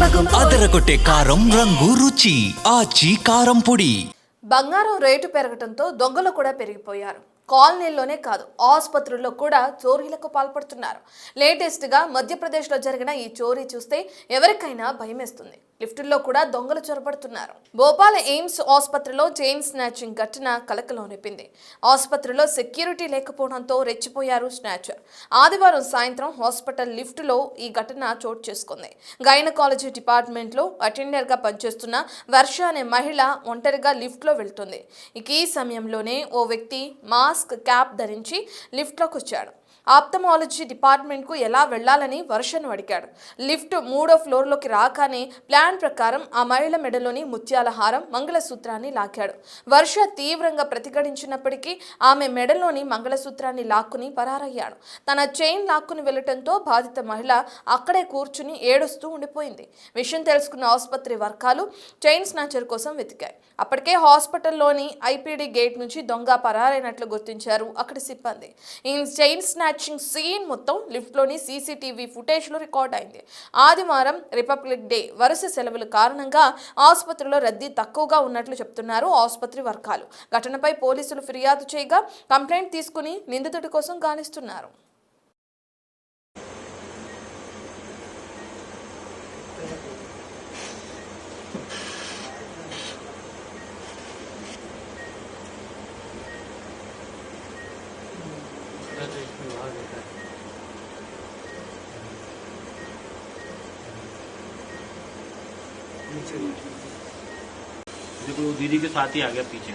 అదరగొట్టే కారం రంగు రుచి ఆచి కారం పొడి. బంగారం రేటు పెరగడంతో దొంగలు కూడా పెరిగిపోయారు. కాలనీల్లోనే కాదు, ఆసుపత్రుల్లో కూడా చోరీలకు పాల్పడుతున్నారు. లేటెస్ట్గా మధ్యప్రదేశ్లో జరిగిన ఈ చోరీ చూస్తే ఎవరికైనా భయమేస్తుంది. లిఫ్టుల్లో కూడా దొంగలు చొరబడుతున్నారు. భోపాల్ ఎయిమ్స్ ఆసుపత్రిలో చైన్ స్నాచింగ్ ఘటన కలకలం రేపింది. ఆసుపత్రిలో సెక్యూరిటీ లేకపోవడంతో రెచ్చిపోయారు స్నాచర్. ఆదివారం సాయంత్రం హాస్పిటల్ లిఫ్టులో ఈ ఘటన చోటు చేసుకుంది. గైనకాలజీ డిపార్ట్మెంట్లో అటెండర్గా పనిచేస్తున్న వర్ష అనే మహిళ ఒంటరిగా లిఫ్ట్లో వెళ్తుంది. ఇక ఈ సమయంలోనే ఓ వ్యక్తి మాస్క్, క్యాప్ ధరించి లిఫ్ట్లోకి వచ్చాడు. ఆప్థమాలజీ డిపార్ట్మెంట్కు ఎలా వెళ్లాలని వర్షను అడిగాడు. లిఫ్ట్ 3వ ఫ్లోర్లోకి రాగానే ప్లాన్ ప్రకారం ఆ మహిళ మెడలోని ముత్యాల హారం, మంగళసూత్రాన్ని లాగాడు. వర్ష తీవ్రంగా ప్రతిఘటించినప్పటికీ ఆమె మెడలోని మంగళసూత్రాన్ని లాక్కుని పరారయ్యాడు. తన చైన్ లాక్కుని వెళ్లటంతో బాధిత మహిళ అక్కడే కూర్చుని ఏడుస్తూ ఉండిపోయింది. విషయం తెలుసుకున్న ఆసుపత్రి వర్గాలు చైన్ స్నాచర్ కోసం వెతికాయి. అప్పటికే హాస్పిటల్లోని ఐపీడీ గేట్ నుంచి దొంగ పరారైనట్లు గుర్తించారు అక్కడి సిబ్బంది. ఈ చైన్ స్నాచింగ్ సీన్ మొత్తం లిఫ్ట్లోని సీసీటీవీ ఫుటేజ్లో రికార్డ్ అయింది. ఆదివారం రిపబ్లిక్ డే వరుస సెలవుల కారణంగా ఆసుపత్రిలో రద్దీ తక్కువగా ఉన్నట్లు చెప్తున్నారు ఆసుపత్రి వర్గాలు. ఘటనపై పోలీసులు ఫిర్యాదు చేయగా కంప్లైంట్ తీసుకుని నిందితుడి కోసం గాలిస్తున్నారు. देखो दीदी के साथ ही आ गया पीछे।